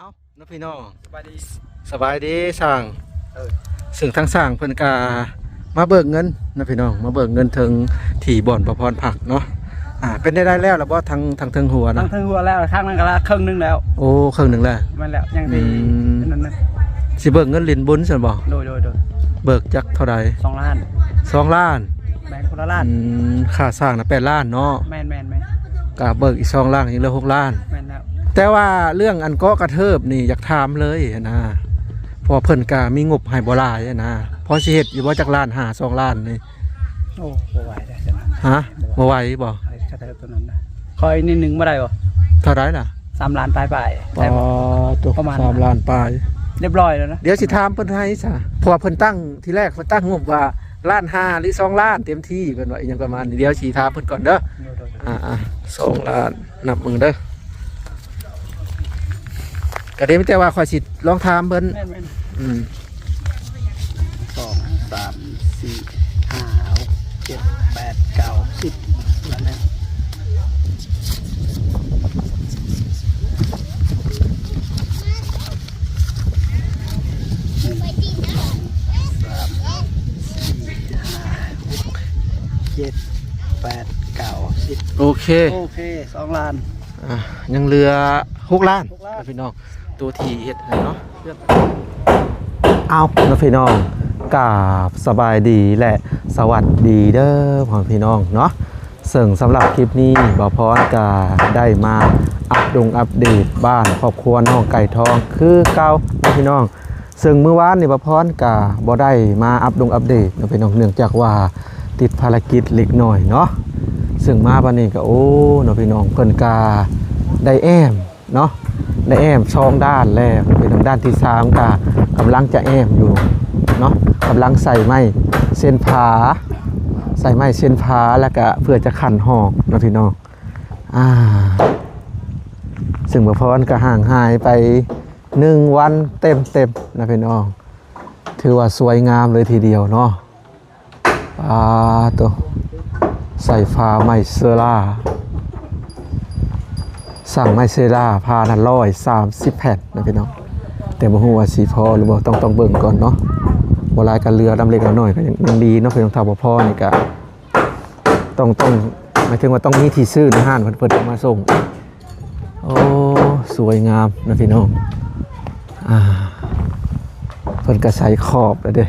เอาน้องพี่น้องสบายดี สบายดีสร้างซึ่งทั้งสร้างเพิ่นกามาเบิกเงินนะพี่น้องมาเบิกเงินถึงที่บ่อนประพรผักเนาะเป็นได้แล้วล่ะบ่ทั้งเทิงหัวนะทั้งหัวแล้วข้างนั้นก็ละครึ่งนึงแล้วโอ้ครึ่งนึงแล้วมันแล้วยังดีนั่นนะสิเบิกเงินลินบุญซั่นบ่โดยเบิกจักเท่าใด2 ล้าน2 ล้านแบ่งคนละล้านค่าสร้างน่ะ8 ล้านเนาะแม่นก็เบิกอีก2 ล้านยังเหลือ6 ล้านแม่นแล้วแต่ว่าเรื่องอันเกาะกระเทิบนี่อยากถามเลยนะพอเพิ่นกามีงบให้บ่หลายนะพอสิเฮ็ดอยู่บ่จักล้านหา2 ล้านนี่โอ้บ่ไหวได้จังฮะบ่ไหวบ่กระเทิบตัวนั้นนะคอยนิดนึงบ่ได้บ่เท่าไหร่ล่ะ3 ล้านปลายแต่ตัวประมาณ3 ล้านปลายเรียบร้อยแล้วนะเดี๋ยวสิถามเพิ่นให้ซะเพราะว่าเพิ่นตั้งทีแรกเพิ่นตั้งงบว่าล้าน5หรือ2 ล้านเต็มที่เพิ่นว่าอีหยังประมาณนี้เดี๋ยวสิถามเพิ่นก่อนเด้อ2 ล้านนับมึงเด้อก็ได้มีแต่ว่าขอยสิลองถามเพิ่น2 3 4 5 6 7 8 9 10นั่นแหละโอเค2 ล้านยังเหลือ6 ล้านพี่น้องตัวที่เฮ็ดให้เนาะเอาแล้วพี่น้องกราบสบายดีและสวัสดีเด้อพ่อพี่น้องเนาะซึ่งสำหรับคลิปนี้บ่พรก็ได้มาอัปเดตบ้านครอบครัวน้องไก่ทองคือเก่าพี่น้องซึ่งเมื่อวานนี่บ่พรก็บ่ได้มาอัปเดตพี่น้องเนื่องจากว่าติดภารกิจเล็กน้อยเนาะซึ่งมาบัดนี้ก็โอ้เนาะพี่น้องเพิ่นกาได้แอมเนาะได้แอม2 ด้านแล้วเป็นทางด้านที่3ก็กำลังจะแอมอยู่เนาะกำลังใส่ไม้เส้นผาแล้วก็เพื่อจะขันหอกเนาะพี่น้องซึ่งบ่พรก็ห่างหายไป1 วันเต็มนะพี่น้องถือว่าสวยงามเลยทีเดียวเนาะตัวใส่ฟ้าไมเซล่าสั่งไมเซล่าพานัน130 แผ่นนะพี่น้องแต่บ่ฮู้ว่าสีพอหรือบ่ต้องเบิ่งก่อนเนาะบ่หลายกันเรือดำเล็กดำน้อยก็ยังดีเนาะพี่น้องถ้าบ่พอนี่ก็ต้องหมายถึงว่าต้องมีที่ซื้อในห้างเพิ่นมาส่งโอ้สวยงามนะพี่น้องเพิ่นก็ใส่ขอบแล้วเด้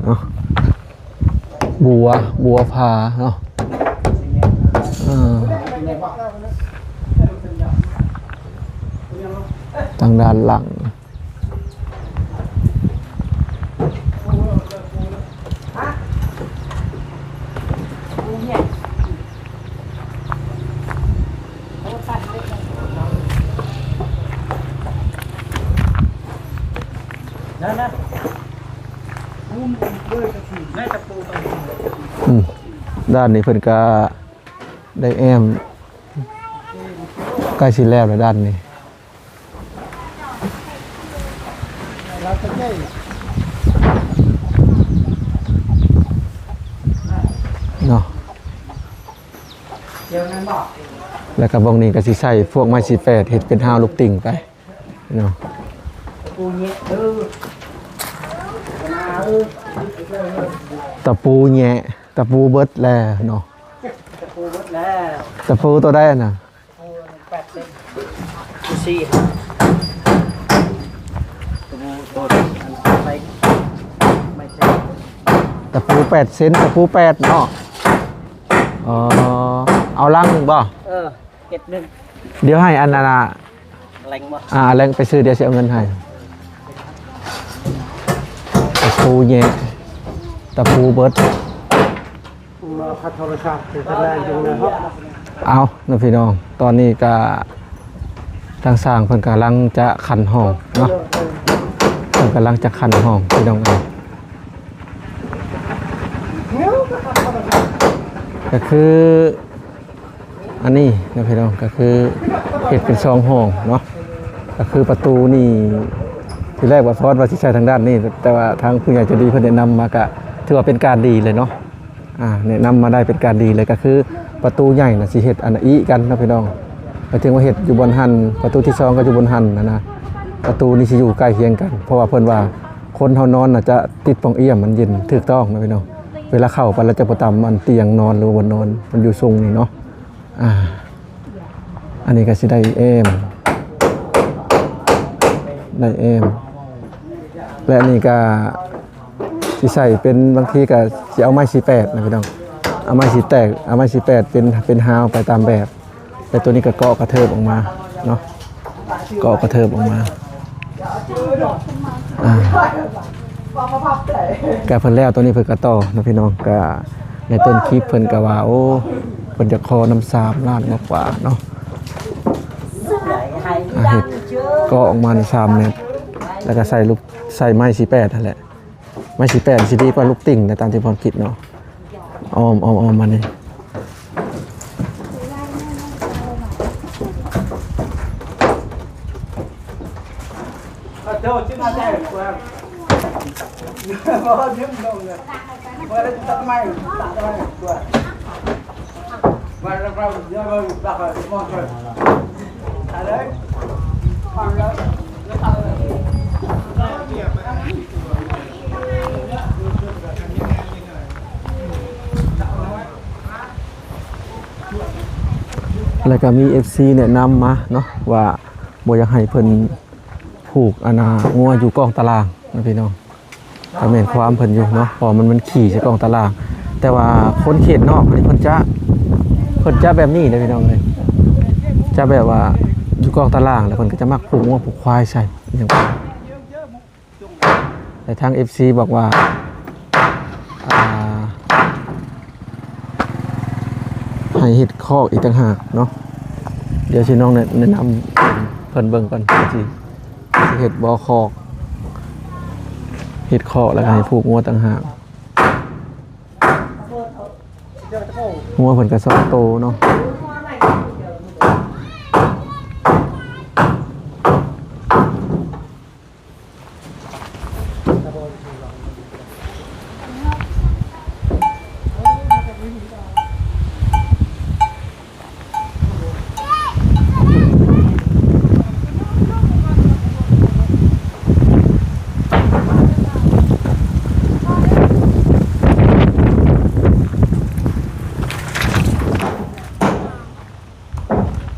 เนาะบัวพาเนาะทางด้านหลังด้านนี้เพิ่นก็ได้แอมใกล้สิแล้วแล้วด้านนี้เนาะแล้วก็บางนี้ก็สิใส่พวกไม้สีแปดเฮ็ดเป็น5 ลูกติ่งไปเนาะตะปูแงะตะปูเบิดแล้วเนาะตะปูตัวได้น่ะตะปู8 เซนตะปู8เนาะเอาลังหนึ่งบ่เก็บหนึ่งเดี๋ยวให้อันนั้นน่ะแรงบ่แรงไปซื้อเดี๋ยวสิเอาเงินให้ตะปูแงะตะปูเบิดพัดโทรศัพท์เป็นแรงอยู่นะครับเอาน้องพี่น้องตอนนี้ก็ทางสร้างเพิ่นกำลังจะขันห้องเนาะเพิ่นกำลังจะขันห้องพี่น้องก็คืออันนี้นะพี่น้องก็คือเฮ็ดเป็น2 ห้องเนาะก็คือประตูนี่ที่แรกว่าพอดว่าสิใช้ทางด้านนี้แต่ว่าทางผู้ใหญ่ใจดีเพิ่นแนะนำมาก็ถือว่าเป็นการดีเลยเนาะแนะนำมาได้เป็นการดีเลยก็คือประตูใหญ่น่ะสิเฮ็ดอันอีกันนะพี่น้องไปถึงว่าเฮ็ดอยู่บนหันประตูที่2ก็อยู่บนหันนะ ประตูนี่สิอยู่ใกล้เคียงกันเพราะว่าเพิ่นว่าคนเฮานอนน่ะจะติดปล่องเอี่ยมมันเย็นถูกต้องนะพี่น้องเวลาเข้าไปแล้วจะบ่ตามมันเตียงนอนหรือว่าบนนอนมันอยู่ทรงนี่เนาะอันนี้ก็สิได้แอมและอันนี้ก็สิใส่เป็นบางทีก็สิเอาไม้48นะพี่น้องเอาไม้48เป็นฮาวไปตามแบบแต่ตัวนี้ก็เกาะกระเทิบออกมาเนาะเกาะกระเทิบออกมาก็เพิ่นแล้วตัวนี้เพิ่นก็ต่อนะพี่น้องก็ในต้นคลิปเพิ่นก็ว่าโอ้เพิ่นจะขอน้ำ3ล้านมากกว่าเนาะเฮ็ดก็ออกมาใน3เมตรแล้วก็ใส่ไม้48นั่นแหละไม้48สิดีกว่าลูกติ่งในตามที่ผมคิดเนาะอ้อมมานี่Đâu chứ nào chạy của em. Có điểm đâu rồi. Mới lên tắt máy, tắt máy của em. Mà ra vào giờ rồi đặt rồi mòn rồi. À đấy. Còn đó. แล้วก็มี FC แนะนำมาเนาะว่าบ่อยากให้เพิ่นผูกงัวอยู่กองตารางนะพี่น้องก็แม่นความเพิ่นอยู่เนาะเพราะมันขี่ใส่กองตารางแต่ว่าคนเขตนอกนี่เพิ่นจะแบบนี้นะพี่น้องเลยจะแบบว่าอยู่กองตารางแล้วเพิ่นก็จะมักผูกงัวผูกควายใส่อย่างแต่ทาง FC บอกว่าให้เฮ็ดคอกอีกต่างหากเนาะเดี๋ยวสิน้องแนะนำเพิ่นเบิ่งก่อนสิเฮ็ดบ่อคอกเฮ็ดคอกแล้วก็ให้ผูกงัวต่างหากงัวเพิ่นก็2โตเนาะ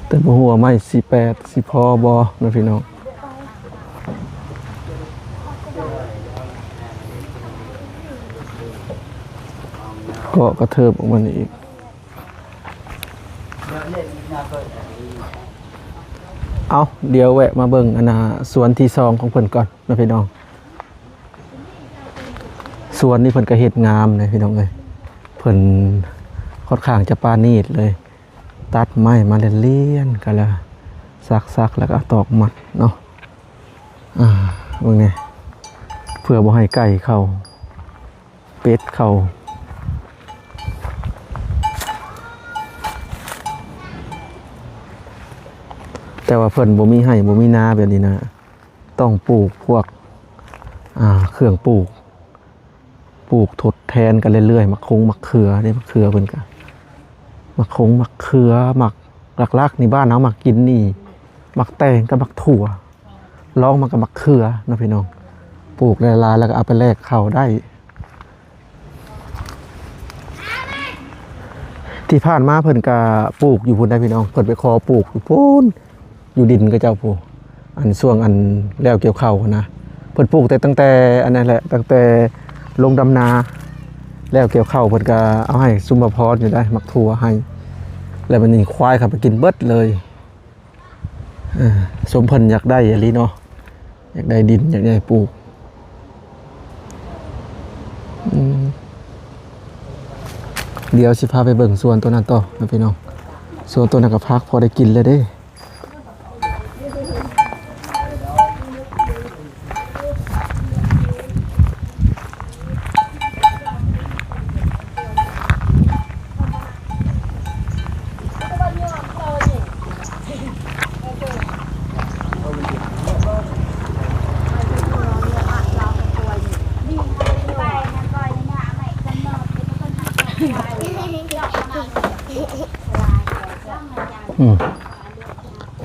แต่บ่ฮู้ว่าไม้48สิพอบ่นะพี่น้องก็กระเทิบออกมานี่อีกเอาเดี๋ยวแวะมาเบิ่งสวนที่2ของเพิ่นก่อนนะพี่น้องสวนนี้เพิ่นก็เฮ็ดงามเลยพี่น้องเอ้ยเพิ่นค่อนข้างจะปราณีตเลยตัดไม้มาเลี่ยนๆกันแล้วซักแล้วก็ตอกมัดเนาะเบิ่งนี่เพื่อบ่ให้ไก่เข้าเป็ดเข้าแต่ว่าเพิ่นบ่มีให้บ่มีนาแบบนี้นะต้องปลูกพวกเครื่องปลูกทดแทนกันเรื่อยๆมักคงมักเขือได้มักเขือเพิ่นก็มักคงมักเขือมักหลักๆนี่บ้านเฮามักกินนี่มักแตงกับมักถั่วลองมากับมักเขือนะพี่น้องปลูกหลายๆแล้วก็เอาไปแลกข้าวได้ที่ผ่านมาเพิ่นก็ปลูกอยู่พุ่นได้พี่น้องเพิ่นไปขอปลูกอยู่พุ่นอยู่ดินก็เจ้าผู้ช่วงแล้วเกี่ยวข้าวนะเพิ่นปลูกแต่ตั้งแต่อันนั้นแหละตั้งแต่ลงดำนาแล้วเกี่ยวข้าวเพิ่นก็เอาให้ซุมบะพรอยู่ได้มักถั่วให้แล้วมันนี่ควายเข้าไปกินเบิดเลยสมเพิ่นอยากได้อีหลีเนาะอยากได้ดินอยากได้ปลูกเดี๋ยวสิพาไปเบิ่งสวนตัวนั้นต่อนะพี่น้องสวนตัวนั้นก็พักพอได้กินเลยเด้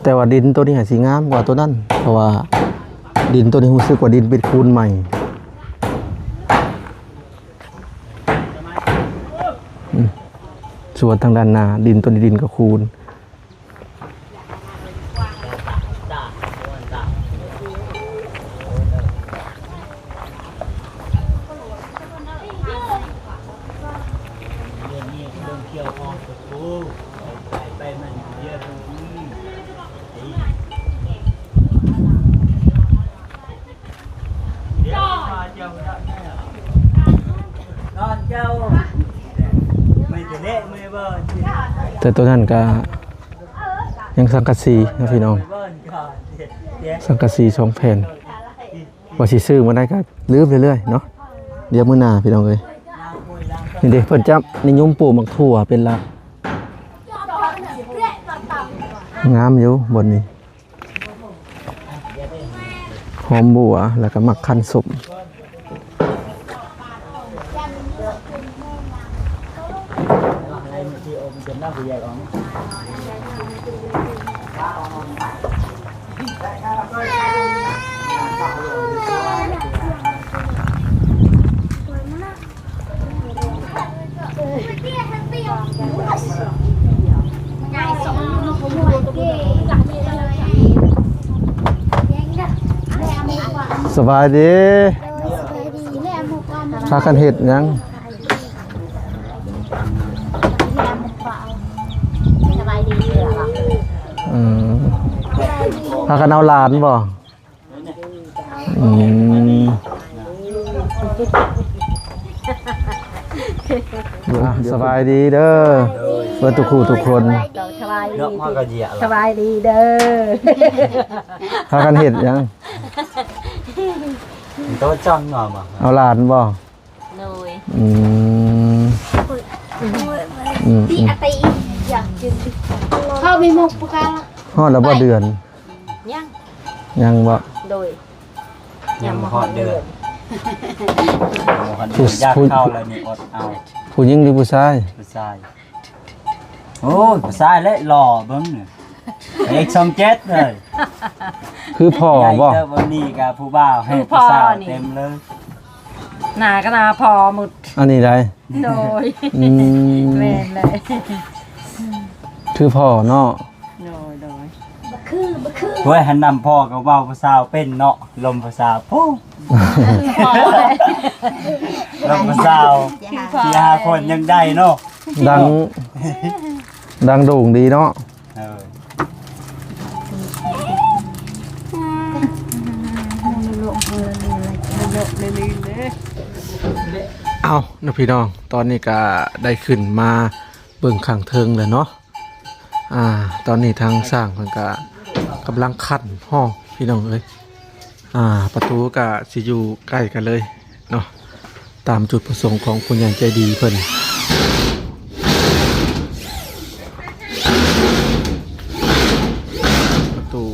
แต่ว่าดินตัวนี้สีงามกว่าตัวนั้นเพราะว่า ดินตัวนี้รู้สึกว่าดินเป็นคูนใหม่ส่วนทางด้านหน้าดินตัวนี้ดินก็คูนแต่ตัวนั้นก็ยังสังกะสีนะพี่น้องสังกะสี2แผ่นว่าสิซื้อมาได้ก็ลืมเรื่อยๆเนาะเดี๋ยวมื้อหน้าพี่น้องเอ้ยนี่เด้เพิ่นจะนิยมปลูกมักถั่วเป็นหลักงามอยู่บนนี้หอมบัวแล้วก็มักคันสมสบายดีพากันเห็ดยังสบายดีเหรอ พากันเอาหลานบ่สบายดีเด้อเพื่อนทุกคู่ทุกคนสบายดี Nước hoa cà dẻ สบายดีเด้อ พากันเห็ดยัง Tôi chăng ngờ mà เอาหลานบ่ หน่อย ตีอติอยากกินเข้าไปมุกปกัน ฮอดแล้วบ่เดือน ยัง ยังบ่ โดย Nhằm họ được Họ được giác khao là những ọt ao ผู้หญิงหรือผู้ชาย ผู้ชายโอ้ยผู้ชายเละหล่อเบิ่งเนี่ยเอกช่องเจ็ดเลย คือพ่อ ใหญ่ บ่ เด้อวันนี้กับผู้บ่าวให้ผู้สาวเต็มเลย หนาก็หนาพอหมด อันนี้ได้ โดย อืม แม่นเลย คือพ่อเนาะ โดย เฮ้ยหันนำพ่อกับว่าวผู้สาวเป็นเนาะลมผู้สาวปุ๊บ พอเลย ลมผู้สาวสี่ห้าคนยังได้เนาะ ดัง ดังโด่งดีเนาะ เออ เอานะพี่น้อง ตอนนี้ก็ได้ขึ้นมาเบิ่งข้างเทิงเลยเนาะ ตอนนี้ทางสร้างเพิ่นก็กำลังคั่นห้องพี่น้องเอ้ย ประตูก็สิอยู่ใกล้กันเลยเนาะ ตามจุดประสงค์ของผู้ใหญ่ใจดีเพิ่นประตู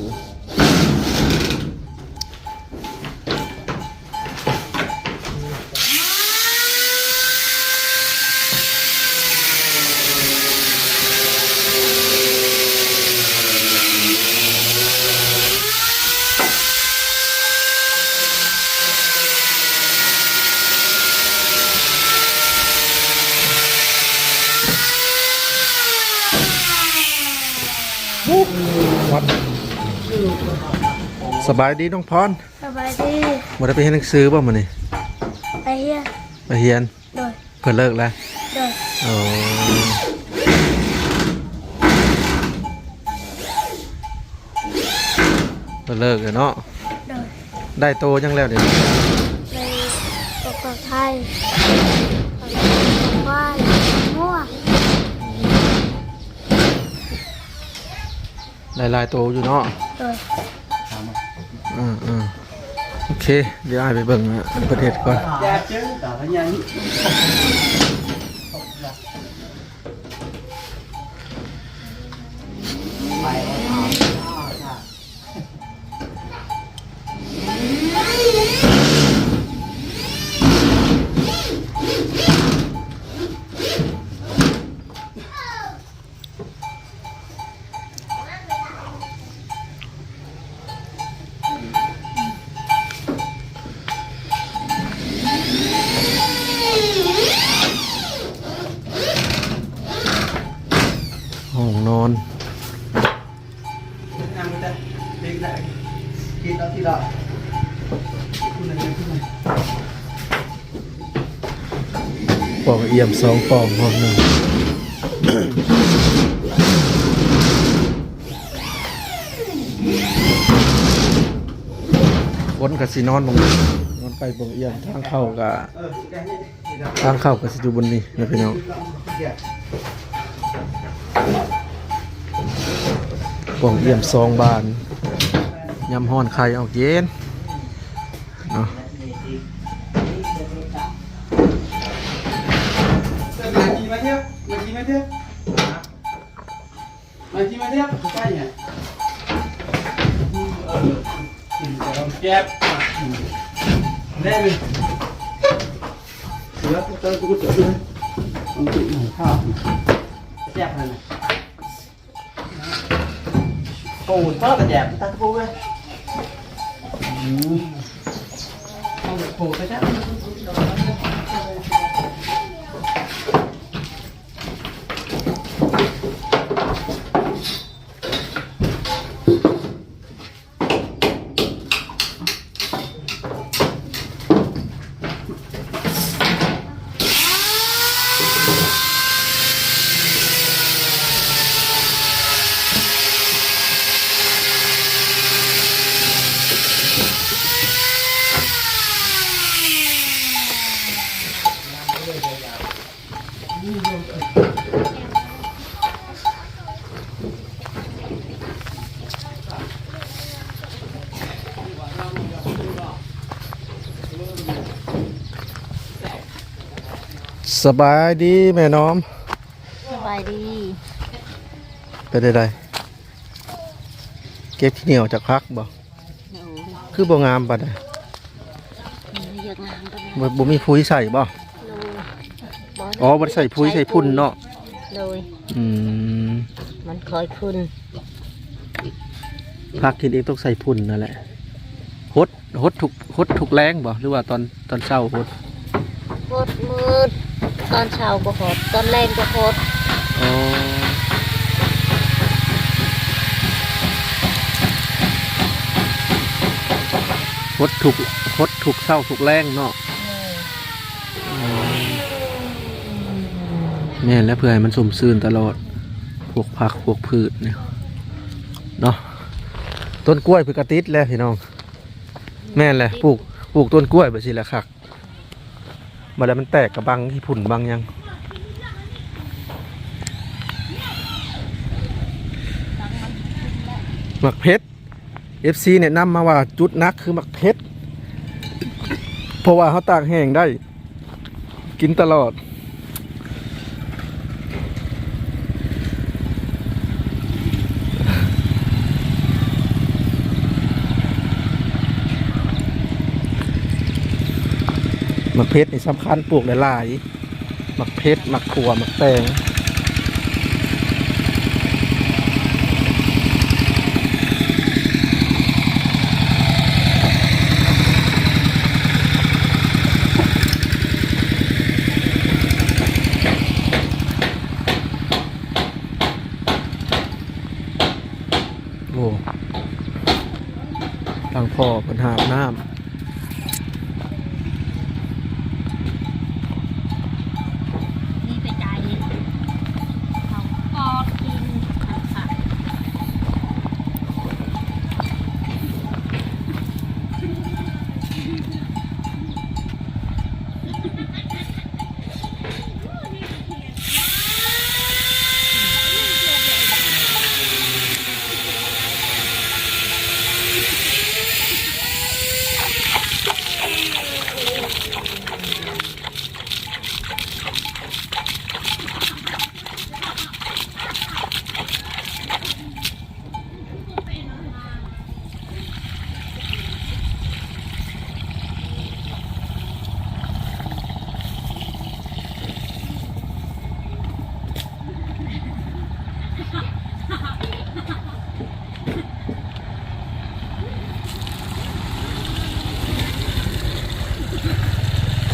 วัดสบายดีน้องพร สบายดี บ่ได้ไปเรียนหนังสือบ่มื้อนี้ ไอ้เหี้ย ไปเรียน โดย เพิ่นเลิกแล้ว โดย อ๋อเพิ่นเลิกแล้วเนาะ โดย ได้โตจังแล้วเดี๋ยวนี้ ในปกติไทยว่ายมั่ว ได้หลายโตอยู่เนาะ โดย โอเค เดี๋ยวอ้ายไปเบิ่งประเทศก่อน Đẹp chứ, tao thấy nhanh อ tidak. Pongเอี่ยม2ปองห้องนึงวนกับสินอนบงนอนไปบงเอี่ยมทางเข้ากับสิอยู่บนนี้นะพี่น้องปองเอี่ยม2 บานยำฮ้อนไข่ออกเย็นเนาะ Mati mati. Mati mati apa sukanya? Siap. Nih. Sudah kita tunggu dulu untuk makan. Siap mana? Ồ, rất là đẹp, ta thu đây. Không được phù cái chắc.สบายดีแม่น้อม สบายดี ไปได้เก็บขี้เหนียวจากพักบ่คือบ่งามปานใด อยากงานตอนนี้ บ่มีปุ๋ยใส่บ่อ๋อบ่ได้ใส่ปุ๋ยใส่พุ่นเนาะ เลย มันคอยพุ่น พักกินเองต้องใส่พุ่นนั่นแหละฮดทุกแรงบ่หรือว่าตอนเช้าฮด โคตรมืดตอนเช้าก็โคตรตอนแรงก็โคตร อ๋อฮดทุกเช้าทุกแรงเนาะแม่นแล้วเพื่อให้มันสมซื่นตลอดพวกผักพวกพืชเนี่ยเนาะต้นกล้วยเพิ่นกระติดแล้วพี่น้องแม่นแหละปลูกต้นกล้วยไปสิแหละคักมาแล้วมันแตกกระบังที่ผุ่นบังยังหมักเพชร FC เนี่ยนำมาว่าจุดนักคือหมักเพชรเพราะว่าเขาตากแห้งได้กินตลอดหมักเพชรนี่สำคัญปลูกหลายๆหมักเพชรหมักถั่วหมักแตงโอ้ทางพ่อปัญหาน้ำ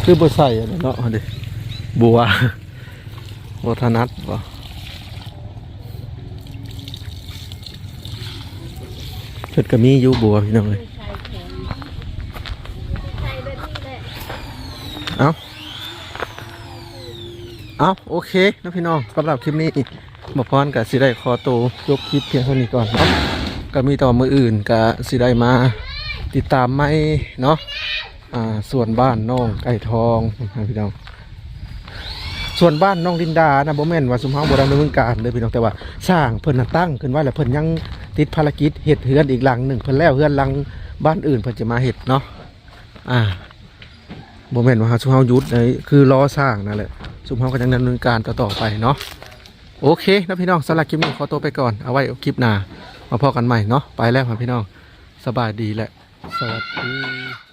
คือบ่ใส่อันนั้นเนาะเด้บัวบ่ถนัดบ่เพิ่นก็มีอยู่บัวพี่น้องเอ้ย ใช่ เอาโอเคนะพี่น้องสำหรับคลิปนี้บ่พรก็สิได้ขอตัวยกคลิปเพียงเท่านี้ก่อนเนาะก็มีต่อมืออื่นก็สิได้มาติดตามไม่เนาะส่วนบ้านน้องไก่ทองนะพี่น้องส่วนบ้านน้องลินดานะบ่แม่นว่าสุมเฮาบ่ได้ดำเนินการเด้อพี่น้องแต่ว่าสร้างเพิ่นน่ะตั้งขึ้นไว้แล้วเพิ่นยังติดภารกิจเฮ็ดเฮือนอีกหลังหนึงเพิ่นแล้วเฮือนหลังบ้านอื่นเพิ่นจะมาเฮ็ดเนาะบ่แม่นว่าสุมเฮาหยุดเลยคือรอสร้างนั่นแหละสุมเฮาก็ยังดำเนินการต่อไปเนาะโอเคนะพี่น้องสำหรับคลิปนี้ขอตัวไปก่อนเอาไว้คลิปหน้ามาพบกันใหม่เนาะไปแล้วครับพี่น้องสบายดีแหละสวัสดี